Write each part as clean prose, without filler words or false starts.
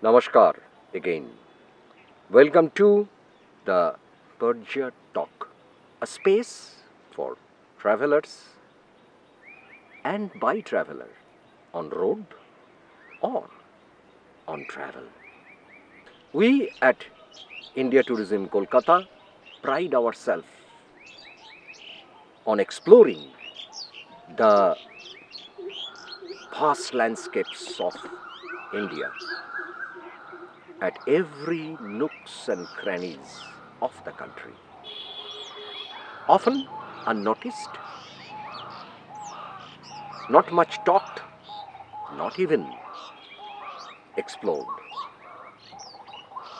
Namaskar again. Welcome to the Persia Talk, a space for travelers and by traveler on road or on travel. We at India Tourism Kolkata pride ourselves on exploring the vast landscapes of India at every nooks and crannies of the country. Often unnoticed, not much talked, not even explored.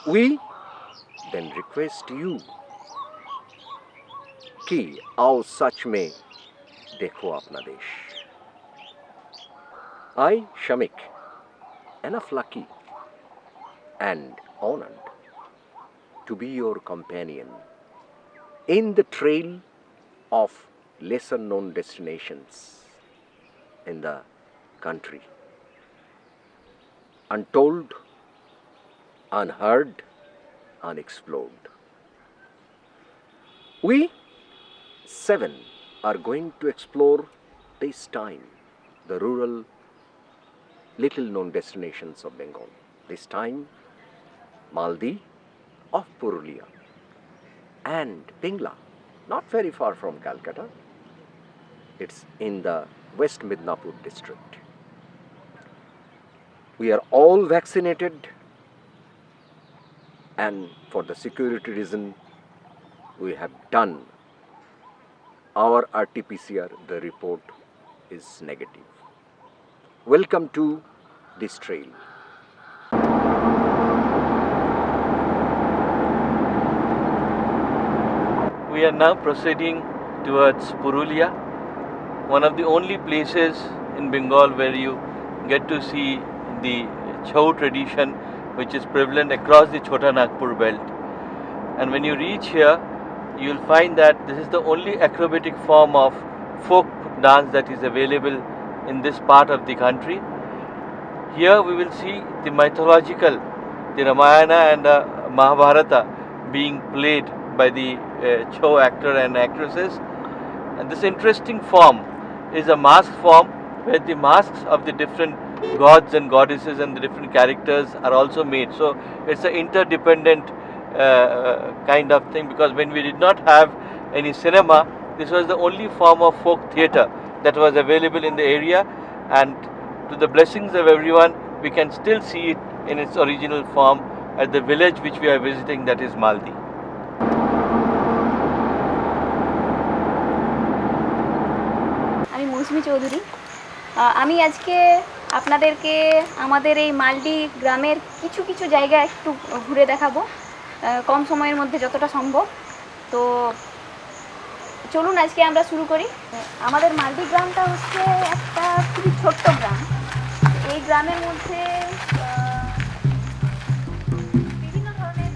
We then request you कि आओ सच में देखो अपना देश. I, Shamik, enough lucky and honored to be your companion in the trail of lesser known destinations in the country. Untold, unheard, unexplored. We seven are going to explore this time the rural, little known destinations of Bengal. This time, Maldi of Purulia and Pingla, not very far from Calcutta. It's in the West Midnapur district. We are all vaccinated, and for the security reason, we have done our RT-PCR. The report is negative. Welcome to this trail. We are now proceeding towards Purulia, one of the only places in Bengal where you get to see the Chhau tradition, which is prevalent across the Chota Nagpur belt. And when you reach here, you will find that this is the only acrobatic form of folk dance that is available in this part of the country. Here we will see the mythological, the Ramayana and Mahabharata being played by the Chhau actor and actresses. And this interesting form is a mask form where the masks of the different gods and goddesses and the different characters are also made. So it's an interdependent kind of thing, because when we did not have any cinema, this was the only form of folk theatre that was available in the area, and to the blessings of everyone, we can still see it in its original form at the village which we are visiting, that is Maldi. আমি মৌসুমী চৌধুরী। আমি আজকে আপনাদেরকে আমাদের এই মালডি গ্রামের কিছু কিছু জায়গা একটু ঘুরে দেখাবো কম সময়ের মধ্যে যতটা সম্ভব। তো চলুন আজকে আমরা শুরু করি। আমাদের মালডি গ্রামটা হচ্ছে একটা খুবই ছোট্ট গ্রাম। এই গ্রামের মধ্যে বিভিন্ন ধরনের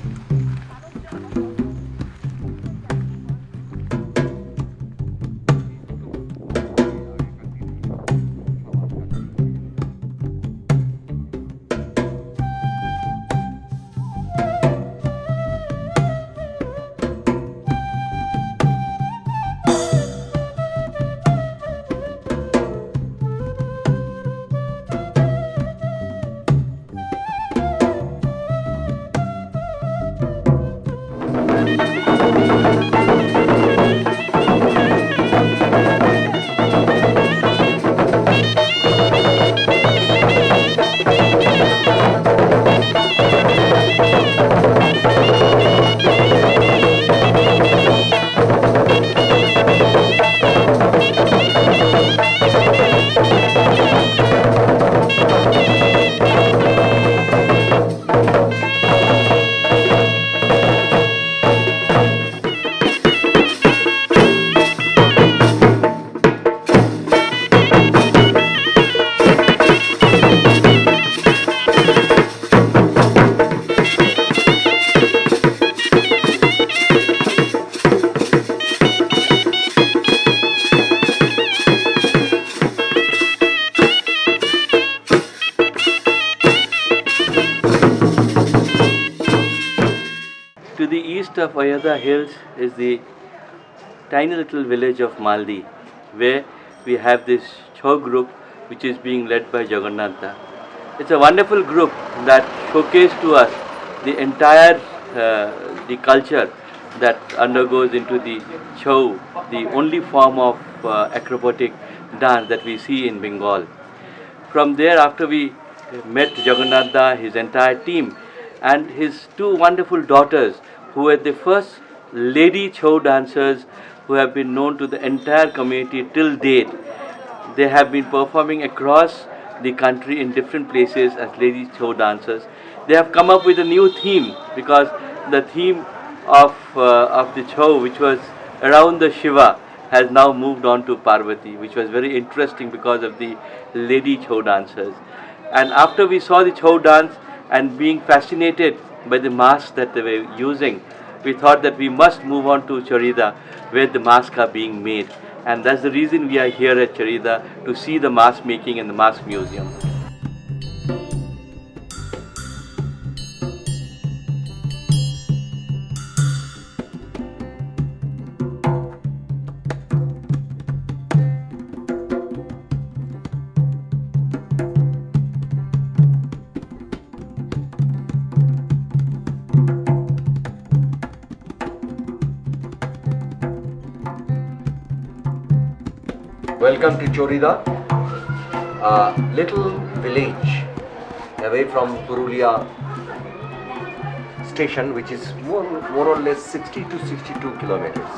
east of Ayodhya Hills is the tiny little village of Maldi, where we have this Chho group which is being led by Jagannatha. It's a wonderful group that showcased to us the entire the culture that undergoes into the Chho, the only form of acrobatic dance that we see in Bengal. From there, after we met Jagannatha, his entire team, and his two wonderful daughters, who were the first lady Chho dancers who have been known to the entire community till date. They have been performing across the country in different places as lady Chho dancers. They have come up with a new theme because the theme of the Chho, which was around the Shiva, has now moved on to Parvati, which was very interesting because of the lady Chho dancers. And after we saw the Chho dance and being fascinated by the masks that they were using, we thought that we must move on to Charida, where the masks are being made. And that's the reason we are here at Charida, to see the mask making in the mask museum. Welcome to Chorida, a little village away from Purulia station, which is more or less 60 to 62 kilometers.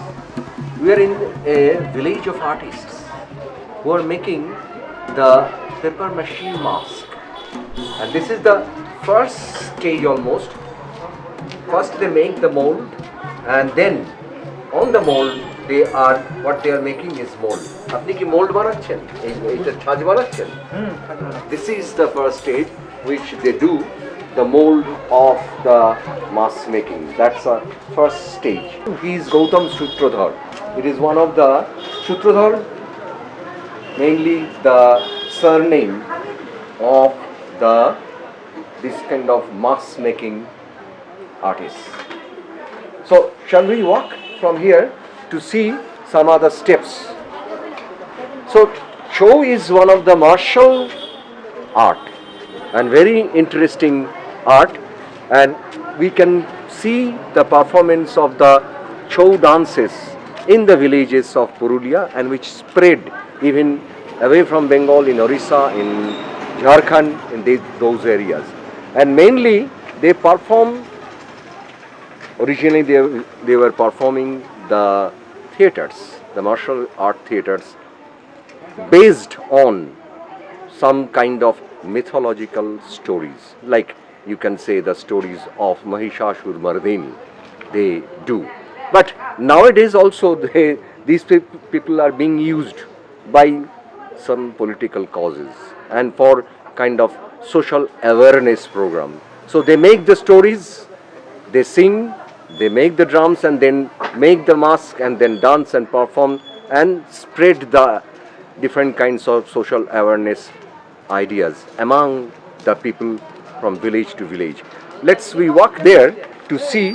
We are in a village of artists who are making the paper mache mask, and this is the first stage almost. First they make the mold, and then on the mold what they are making is mold. আপনি কি mold বানাচ্ছেন? এইটা ছাঁচ বানাচ্ছেন? This is the first stage which they do the mold of the mask making. That's our first stage. He is Gautam Sutradhar. It is one of the Sutradhar, mainly the surname of this kind of mask making artists. So shall we walk from here to see some other steps? So Chho is one of the martial art and very interesting art, and we can see the performance of the Chho dances in the villages of Purulia, and which spread even away from Bengal, in Orissa, in Jharkhand, in those areas. And mainly they perform, originally they were performing the theatres, the martial art theatres, based on some kind of mythological stories, like you can say the stories of Mahishashur Mardini, they do. But nowadays also these people are being used by some political causes and for kind of social awareness program. So they make the stories, they sing, they make the drums, and then make the mask, and then dance and perform and spread the different kinds of social awareness ideas among the people from village to village. We walk there to see.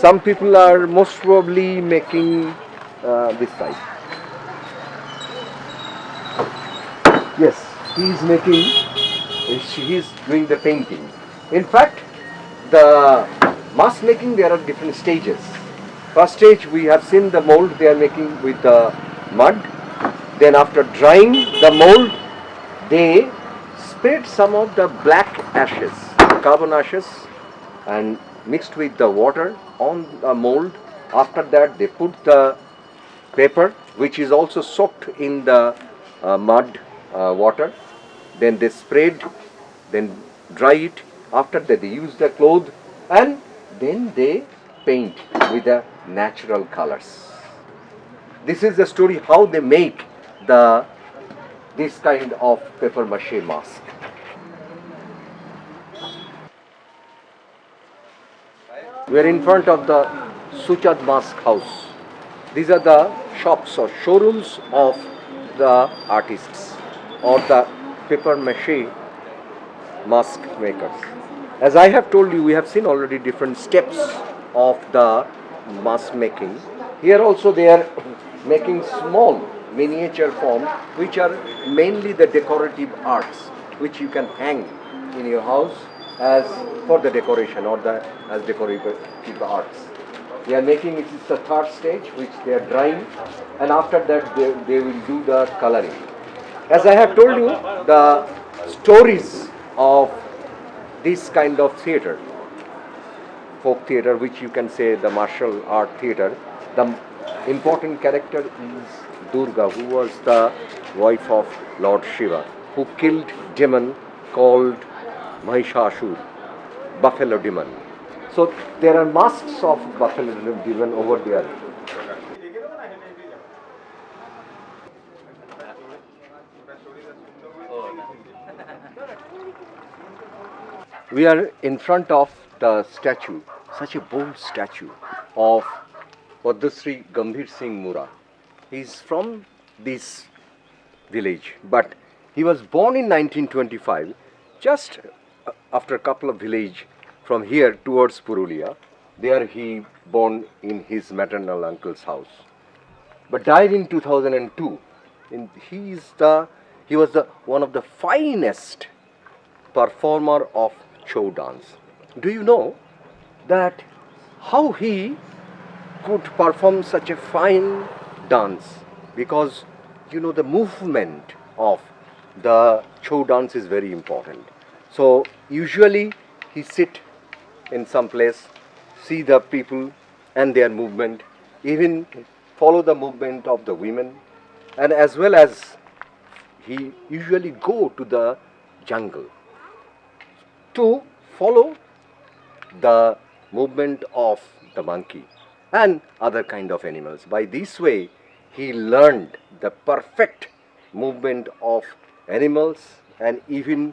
Some people are most probably making this side. Yes, he is doing the painting. In fact, the mask making, there are different stages. First stage, we have seen the mold they are making with the mud. Then after drying the mold, they spread some of the black ashes, carbon ashes, and mixed with the water on the mold. After that, they put the paper, which is also soaked in the mud water. Then they spread, then dry it. After that, they use the cloth, and then they paint with the natural colors. This is the story how they make this kind of paper mache mask. We are in front of the Suchad Mask House. These are the shops or showrooms of the artists or the paper mache mask makers. As I have told you, we have seen already different steps of the mask making. Here also they are making small miniature forms, which are mainly the decorative arts, which you can hang in your house as for the decoration or as decorative arts. They are making it is the third stage, which they are drying, and after that they will do the coloring. As I have told you, the stories of this kind of theatre, folk theatre, which you can say the martial art theatre, the important character is Durga, who was the wife of Lord Shiva, who killed demon called Mahishasur, buffalo demon. So there are masks of buffalo demon over there. We are in front of the statue, such a bold statue of Padmasri Gambhir Singh Mura. He is from this village, but he was born in 1925, just after a couple of villages from here towards Purulia. There he born in his maternal uncle's house, but died in 2002. He was one of the finest performer of Chhau dance. Do you know that how he could perform such a fine dance? Because you know the movement of the Chhau dance is very important. So usually he sit in some place, see the people and their movement, even follow the movement of the women, and as well as he usually go to the jungle to follow the movement of the monkey and other kind of animals. By this way, he learned the perfect movement of animals and even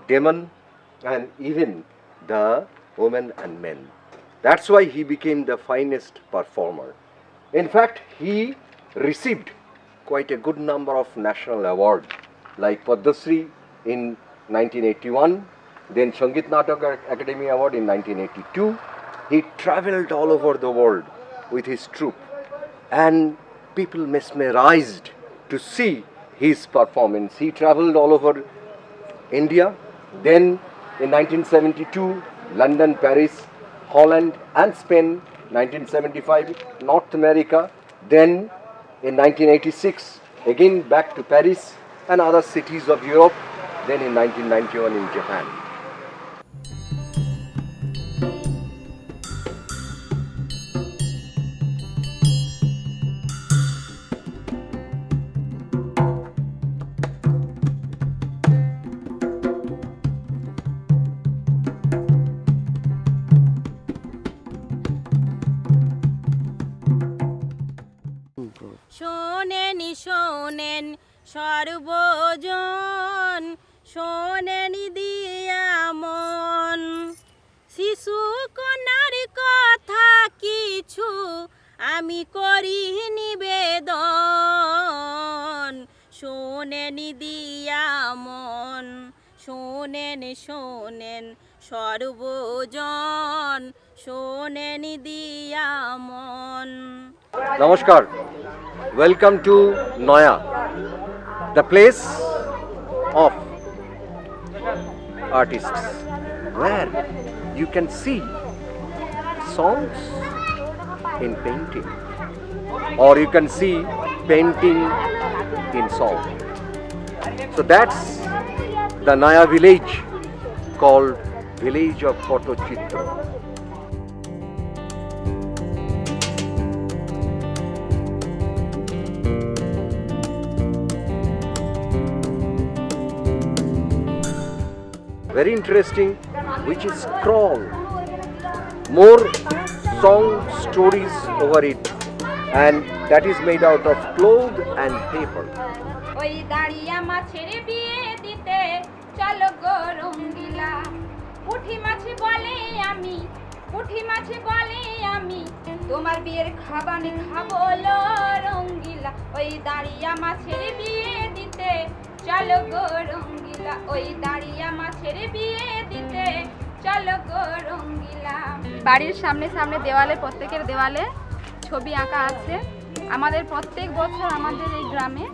demon and even the women and men. That's why he became the finest performer. In fact, he received quite a good number of national awards, like Padmasri in 1981, then Sangeet Natak Academy Award in 1982. He traveled all over the world with his troupe, and people mesmerized to see his performance. He traveled all over India, then in 1972, London, Paris, Holland and Spain, 1975, North America, then in 1986, again back to Paris and other cities of Europe, then in 1991 in Japan. শোনেন শোনেন সর্বজন, শোনেন দিয়া মন, শিশু কন্যার কথা কিছু আমি করি নিবেদন। শোনেন দিয়া মন, শোনেন শোনেন সর্বজন, শোনেন দিয়া মন। Namaskar. Welcome to Noya, the place of artists, where you can see songs in painting, or you can see painting in song. So that's the Noya village, called Village of Patochitra. Very interesting, which is scroll, more song stories over it, and that is made out of cloth and paper. ওই দাঁড়িয়া মাছের বিয়ে দিতে চলো গো রঙ্গিলা, পুঁটি মাছে বলে আমি, পুঁটি মাছে বলে আমি, তোমার বিয়ের খাবানি খাবো লো রঙ্গিলা। ওই দাঁড়িয়া মাছের বিয়ে দিতে চলো গো রঙ্গিলা, ওই দাঁড়িয়া মাছের বিয়ে দিতে চলো গো রঙ্গিলা। বাড়ির সামনে সামনে দেওয়ালে, প্রত্যেকের দেওয়ালে ছবি আঁকা আছে। আমাদের প্রত্যেক বছর আমাদের এই গ্রামে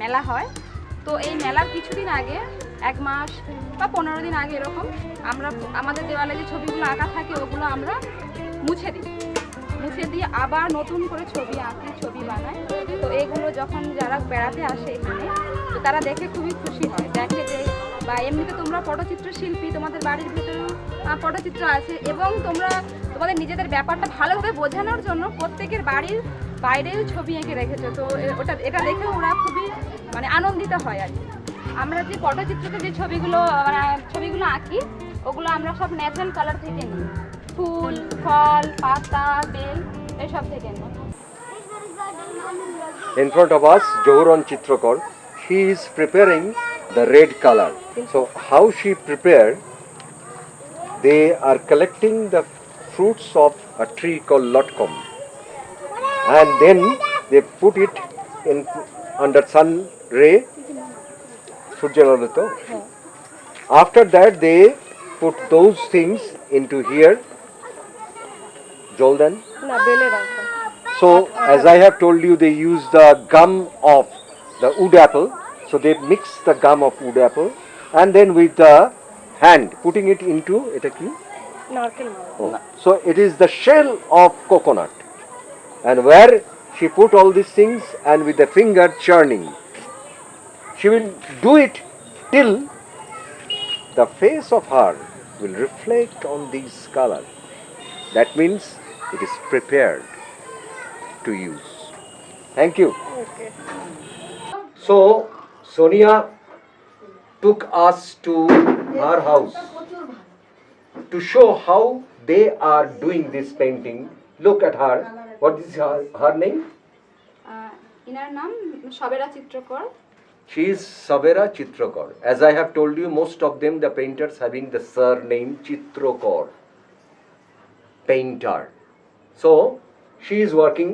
মেলা হয়। তো এই মেলার কিছুদিন আগে, 1 মাস বা 15 দিন আগে এরকম, আমরা আমাদের দেওয়ালে যে ছবিগুলো আঁকা থাকে ওগুলো আমরা মুছে দিই। মুছে দিয়ে আবার নতুন করে ছবি আঁকি, ছবি বানাই। তো এগুলো যখন যারা বেড়াতে আসে এখানে, তো তারা দেখে খুবই খুশি হয়। দেখে যে বা এমনিতে তোমরা পটচিত্র শিল্পী, তোমাদের বাড়ির ভিতরেও পটচিত্র আছে, এবং তোমরা তোমাদের নিজেদের ব্যাপারটা ভালোভাবে বোঝানোর জন্য প্রত্যেকের বাড়ির বাইরেও ছবি এঁকে রেখেছো। তো এটা দেখে ওরা খুবই মানে আনন্দিত হয় আর কি। আমরা যে পটচিত্রতে যে ছবিগুলো আঁকি, ওগুলো আমরা সব ন্যাচারাল কালার থেকে নিই। ফুল, ফল, পাতা, বেল এসব থেকে নিই। In front of us, Johuran Chitrakar, she is preparing the red color. So how she prepared? They are collecting the fruits of a tree called lotkom, and then they put it in under sun ray. Surjalolito. After that, they put those things into here. Joldan. So, as I have told you, they use the gum of the wood apple. So they mix the gum of wood apple, and then with the hand putting it into so it is the shell of coconut, and where she put all these things, and with the finger churning, she will do it till the face of her will reflect on these colors. That means it is prepared to use. Thank you. Okay. So Sonia took us to her house to show how they are doing this painting. Look at her. What is her name? Inner নাম সবেরা চিত্রকর। She is Sabera Chitrakar. As I have told you, most of them, the painters, having the surname Chitrakar, painter. So she is working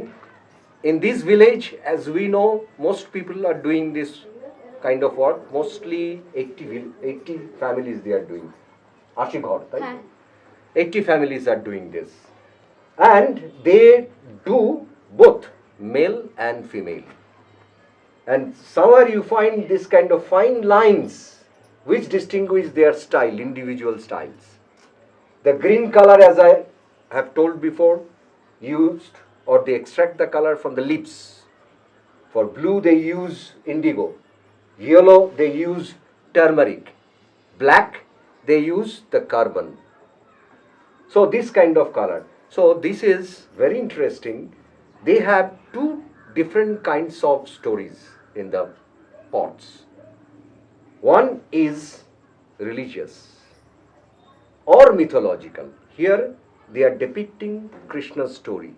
in this village. As we know, most people are doing this kind of work. Mostly 80 families they are doing. 80 ghar, right? 80 families are doing this, and they do both male and female. And somewhere you find this kind of fine lines which distinguish their style, individual styles. The green color, as I have told before, used or they extract the color from the leaves. For blue they use indigo, yellow they use turmeric, black they use the carbon. So this kind of color. So this is very interesting. They have 2 different kinds of stories in the pots. One is religious or mythological. Here they are depicting Krishna's story.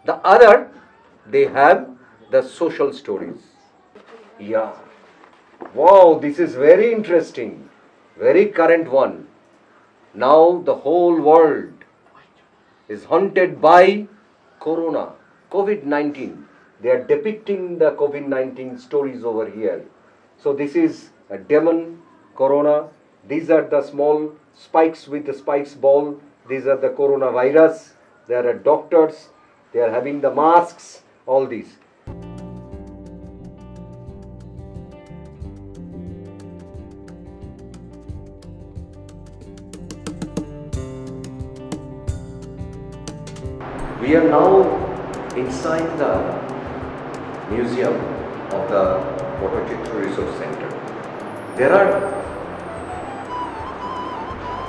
The other, they have the social stories. Yeah. Wow, this is very interesting. Very current one. Now the whole world is haunted by Corona, COVID-19. They are depicting the COVID-19 stories over here. So this is a demon, Corona. These are the small spikes with the spikes ball. These are the coronavirus. There are doctors. They are having the masks. All these. We are now inside the museum of the Potachitra Resource Center. There are,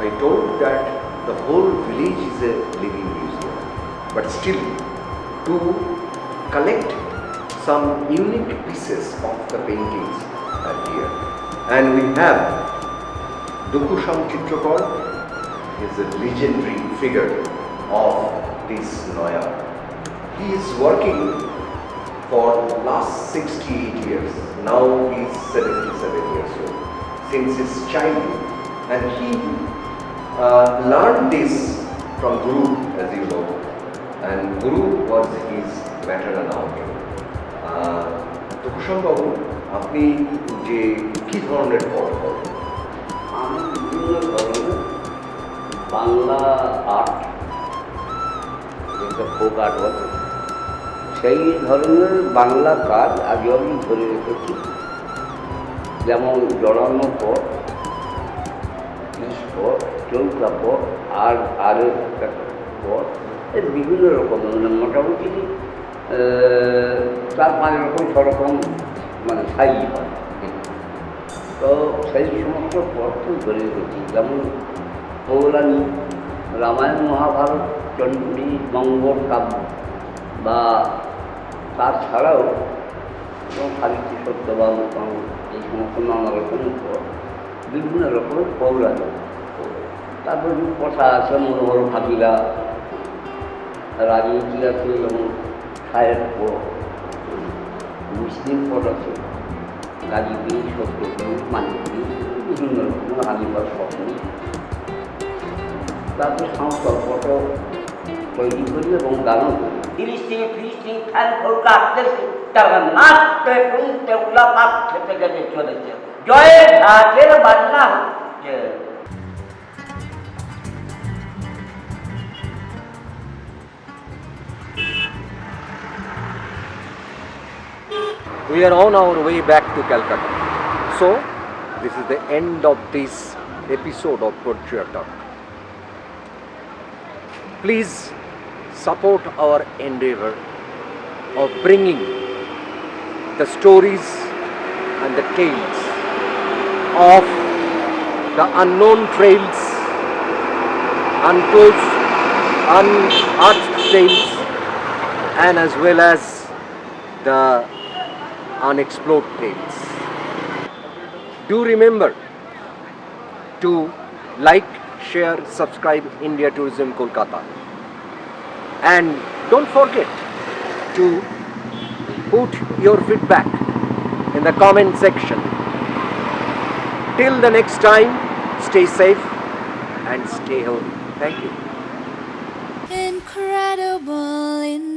I told that the whole village is a living museum, but still to collect some unique pieces of the paintings are here. And we have Dukusham Chitrakar, is a legendary figure of this Noya. He is working for last 68 years. Now he is 77 years old. Since his childhood, and he learned this from Guru, as you know, and Guru was his maternal uncle. Dukusham Babu, আপনি যে কি ধরনের পট করেন? আমি বিভিন্ন ধরনের Bangla art, যেটা folk art বলে, সেই ধরনের বাংলা কাজ আগে আমি ধরে রেখেছি। যেমন জড়ানো পট, পট, চৌকা পট, আর একটা পট, এর বিভিন্ন রকম, মানে মোটামুটি 4-5 রকম 6 রকম মানে সাইজ হয়। তো সেই সমস্ত পথ ধরে রেখেছি। যেমন পৌরাণী, রামায়ণ, মহাভারত, চণ্ডী, মঙ্গল কাব্য, বা তাছাড়াও সাবিত্রী, সত্যবান, এই সমস্ত নানা রকমের পথ, বিভিন্ন রকমের পৌরাণী। তারপর কথা আছে মনোহর ভাবিলা, রাজনীতি আছে, যেমন সায়ের পথ, মুসলিম পথ আছে, গাজীপুরি, সত্যপুরি, মানিকপুরি, বিভিন্ন রকমের আলিবাগ স্বপ্ন। তারপর সংস্কার পথও তৈরি করি এবং গানও করি। ফিলিস্তিন ফ্যান খোলকা আসতেছে, তারা নাচতে শুনতে উল্লাপাত খেতে গেতে চলেছে। জয়ের ঢাকের বাজনা হচ্ছে। We are on our way back to Calcutta. So, this is the end of this episode of Poetry Talk. Please support our endeavor of bringing the stories and the tales of the unknown trails, unclosed, unearthed tales, and as well as the unexplored tales. Do remember to like, share, subscribe India Tourism Kolkata, and don't forget to put your feedback in the comment section. Till the next time, stay safe and stay healthy. Thank you. Incredible in